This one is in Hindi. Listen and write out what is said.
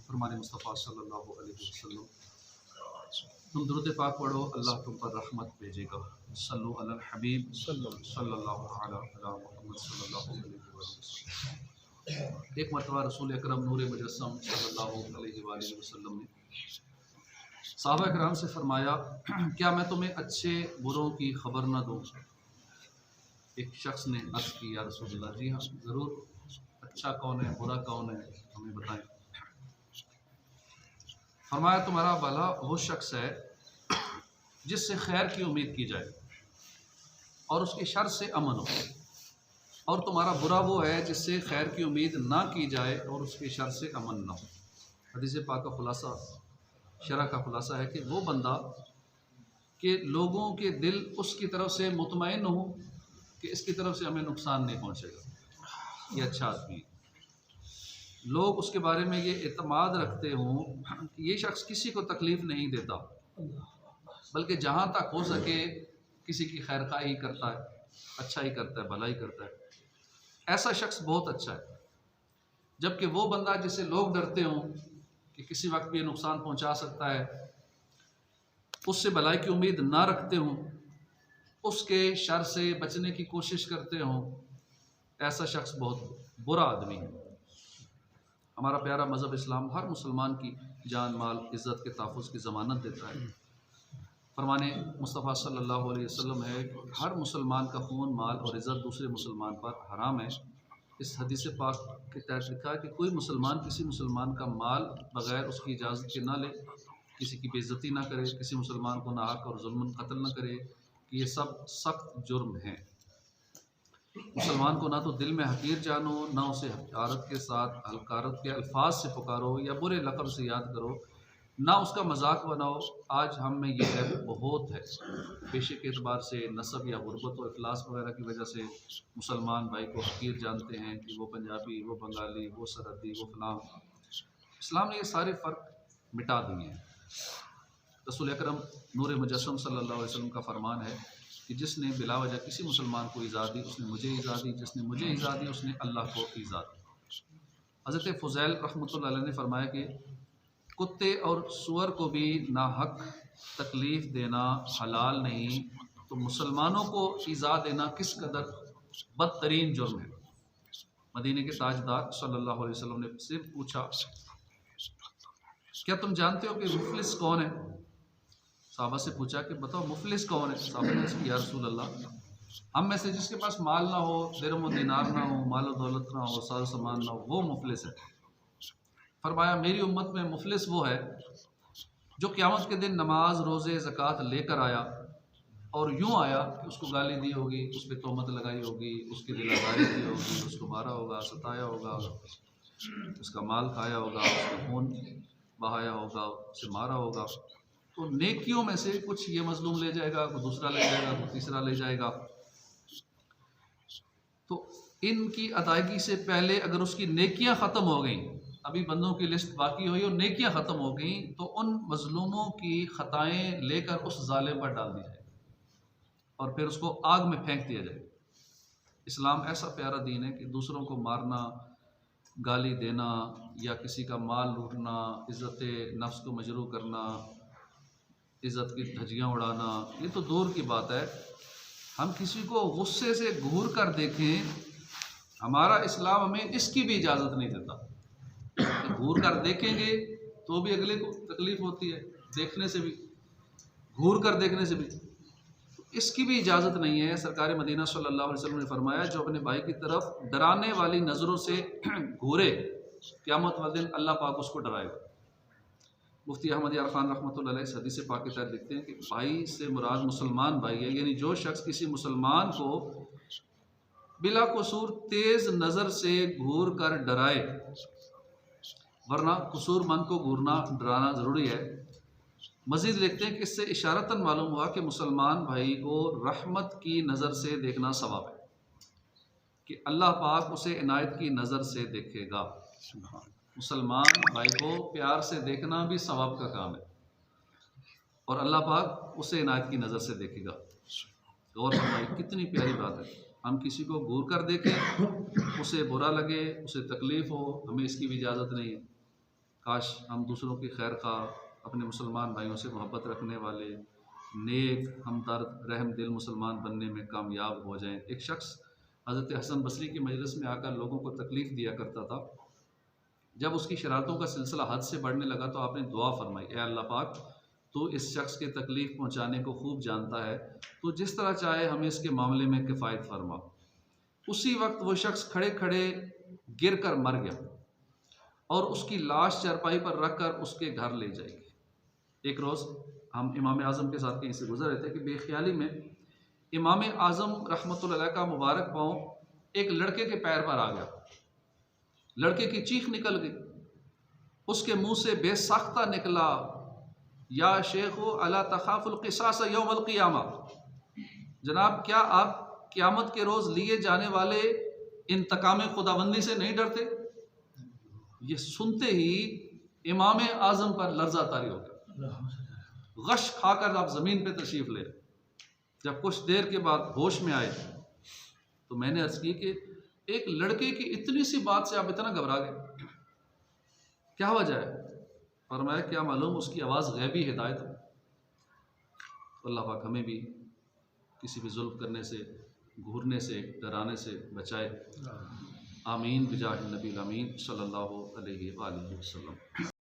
फरमाने मुस्तफ़ा सल्लल्लाहु अलैहि वसल्लम, तुम दुरूद पाक पढ़ो, अल्लाह तुम पर रहमत भेजेगा। सल्लु अलल हबीब सल्लल्लाहु अला मुहम्मद सल्लल्लाहु अलैहि वसल्लम। एक मरतबा रसूल अकरम नूर मुजस्सम सल्लल्लाहु अलैहि वसल्लम ने सहाबा किराम से फरमाया, क्या मैं तुम्हें अच्छे बुरों की खबर न दूँ? एक शख्स ने अर्ज़ की, या रसूलल्लाह, जी हाँ ज़रूर, अच्छा कौन है, बुरा कौन है, हमें बताएं। फरमाया, तुम्हारा भला वो शख्स है जिससे खैर की उम्मीद की जाए और उसके शर से अमन हो, और तुम्हारा बुरा वो है जिससे खैर की उम्मीद ना की जाए और उसके शर से अमन ना हो। हदीस पाक का खुलासा, शरह का खुलासा है कि वो बंदा कि लोगों के दिल उसकी तरफ से मुतमईन हो कि इसकी तरफ से हमें नुकसान नहीं पहुँचेगा, ये अच्छा आदमी है। लोग उसके बारे में ये एतमाद रखते हों कि ये शख्स किसी को तकलीफ़ नहीं देता, बल्कि जहाँ तक हो सके किसी की खैरखाई करता है, अच्छा ही करता है, भलाई करता है, ऐसा शख्स बहुत अच्छा है। जबकि वो बंदा जिससे लोग डरते हों कि किसी वक्त भी ये नुकसान पहुँचा सकता है, उससे भलाई की उम्मीद ना रखते हों, उसके शर से बचने की कोशिश करते हों, ऐसा शख्स बहुत बुरा आदमी है। हमारा प्यारा मज़हब इस्लाम हर मुसलमान की जान, माल, इज़्ज़त के तहफ़्फ़ुज़ की ज़मानत देता है। फरमाने मुस्तफ़ा सल्लल्लाहु अलैहि वसल्लम है, हर मुसलमान का खून, माल और इज़्ज़त दूसरे मुसलमान पर हराम है। इस हदीस पाक के तहत लिखा है कि कोई मुसलमान किसी मुसलमान का माल बग़ैर उसकी इजाज़त के ना ले, किसी की बेइज्जती ना करे, किसी मुसलमान को नाहक और ज़ुल्मन कत्ल न करे, कि ये सब सख्त जुर्म हैं। मुसलमान को ना तो दिल में हकीर जानो, ना उसे हकारत के साथ हलकारत के अल्फाज से पुकारो या बुरे लक़ब से याद करो, ना उसका मजाक बनाओ। आज हम में ये ऐब बहुत है। पेशे के एतबार से, नस्ब या गुर्बत और इखलास वगैरह की वजह से मुसलमान भाई को हकीर जानते हैं कि वो पंजाबी, वो बंगाली, वो सरहदी, वो फलां। इस्लाम ने ये सारे फ़र्क मिटा दिए हैं। रसूल अकरम नूर मुजस्सम सल्लल्लाहु अलैहि वसल्लम का फरमान है कि जिसने बिला वजह किसी मुसलमान को ईज़ा दी, उसने मुझे ईज़ा दी, जिसने मुझे ईज़ा दी, उसने अल्लाह को ईज़ा दी। हज़रत फ़ुज़ैल रहमतुल्लाह अलैह ने फरमाया कि कुत्ते और सूअर को भी नाहक तकलीफ़ देना हलाल नहीं, तो मुसलमानों को ईज़ा देना किस कदर बदतरीन जुर्म है। मदीने के ताजदार सल्लल्लाहु अलैहि वसल्लम ने से पूछा, क्या तुम जानते हो कि मुफलिस कौन है? साहबा से पूछा कि बताओ मुफलिस कौन है? साहबा ने कहा, या रसूल अल्लाह, हम में से जिसके पास माल ना हो, दिरहम व दीनार ना हो, माल व दौलत ना हो, सारा सामान ना हो, वो मुफलिस है। फरमाया, मेरी उम्मत में मुफलिस वो है जो क़यामत के दिन नमाज, रोज़े, ज़कात लेकर आया और यूँ आया कि उसको गाली दी होगी, उस पर तोहमत लगाई होगी, उसकी दिलादारी की होगी, उसको मारा होगा, सताया होगा, उसका माल खाया होगा, उसका खून बहाया होगा, उसे मारा होगा। तो नेकियों में से कुछ ये मजलूम ले जाएगा, कोई दूसरा ले जाएगा, कोई तीसरा ले जाएगा। तो इनकी अदायगी से पहले अगर उसकी नेकियां ख़त्म हो गई, अभी बंदों की लिस्ट बाकी हुई और नेकियां ख़त्म हो गई, तो उन मजलूमों की ख़ताएँ लेकर उस जालिम पर डाल दी जाए और फिर उसको आग में फेंक दिया जाए। इस्लाम ऐसा प्यारा दीन है कि दूसरों को मारना, गाली देना या किसी का माल लूटना, इज़्ज़त नफ्स को मजरूह करना, इज़्ज़त की धज्जियाँ उड़ाना, ये तो दूर की बात है। हम किसी को गुस्से से घूर कर देखें, हमारा इस्लाम हमें इसकी भी इजाज़त नहीं देता। घूर कर देखेंगे तो भी अगले को तकलीफ़ होती है, देखने से भी, घूर कर देखने से भी, इसकी भी इजाज़त नहीं है। सरकार मदीना सल्लल्लाहु अलैहि वसल्लम ने फरमाया, जो अपने भाई की तरफ डराने वाली नज़रों से घूरे, क़यामत वाले दिन अल्लाह पाक उसको डराएगा। मुफ्ती अहमद यार ख़ान रहमतुल्लाह अलैह इस हदीस पाक के तहत लिखते हैं कि भाई से मुराद मुसलमान भाई है, यानी जो शख्स किसी मुसलमान को बिला कसूर तेज़ नज़र से घूर कर डराए, वरना कसूरमंद को घूरना डराना ज़रूरी है। मज़ीद लिखते हैं कि इससे इशारतन मालूम हुआ कि मुसलमान भाई को रहमत की नज़र से देखना सवाब है, कि अल्लाह पाक उसे इनायत की नज़र से देखेगा। मुसलमान भाई को प्यार से देखना भी सवाब का काम है और अल्लाह पाक उसे इनायत की नज़र से देखेगा। गौर फरमाइए, कितनी प्यारी बात है। हम किसी को घूर कर देखें, उसे बुरा लगे, उसे तकलीफ़ हो, हमें इसकी भी इजाज़त नहीं है। काश हम दूसरों की खैर खा, अपने मुसलमान भाइयों से मोहब्बत रखने वाले, नेक, हमदर्द, रहम दिल मुसलमान बनने में कामयाब हो जाएं। एक शख्स हज़रत हसन बसरी की मजलिस में आकर लोगों को तकलीफ़ दिया करता था। जब उसकी शरारतों का सिलसिला हद से बढ़ने लगा तो आपने दुआ फरमाई, ए अल्लाह पाक, तो इस शख्स के तकलीफ़ पहुँचाने को खूब जानता है, तो जिस तरह चाहे हमें इसके मामले में किफ़ायत फरमा। उसी वक्त वो शख्स खड़े खड़े गिर कर मर गया और उसकी लाश चारपाई पर रख कर उसके घर ले जाएगी। एक रोज़ हम इमाम आज़म के साथ कहीं से गुजर रहे थे कि बेख्याली में इमाम आज़म रहमतुल्लाह अलैह का मुबारक पाँव एक लड़के के पैर पर आ गया। लड़के की चीख निकल गई, उसके मुंह से बेसाख्ता निकला, या शेखो अला तखाफुल क़िसास यौमल क़ियामा, जनाब क्या आप क़यामत के रोज़ लिए जाने वाले इंतकाम खुदाबंदी से नहीं डरते? ये सुनते ही इमाम आज़म पर लर्ज़ा तारी हो गया, गश खाकर आप ज़मीन पे तशरीफ़ ले। जब कुछ देर के बाद होश में आए तो मैंने अर्ज़ की कि एक लड़के की इतनी सी बात से आप इतना घबरा गए, क्या वजह है? फरमाया क्या मालूम, उसकी आवाज़ गैबी हिदायत है। अल्लाह पाक हमें भी किसी भी जुल्म करने से, घूरने से, डराने से बचाए। आमीन बिजाह नबी अमीन सल्लल्लाहु अलैहि वसल्लम।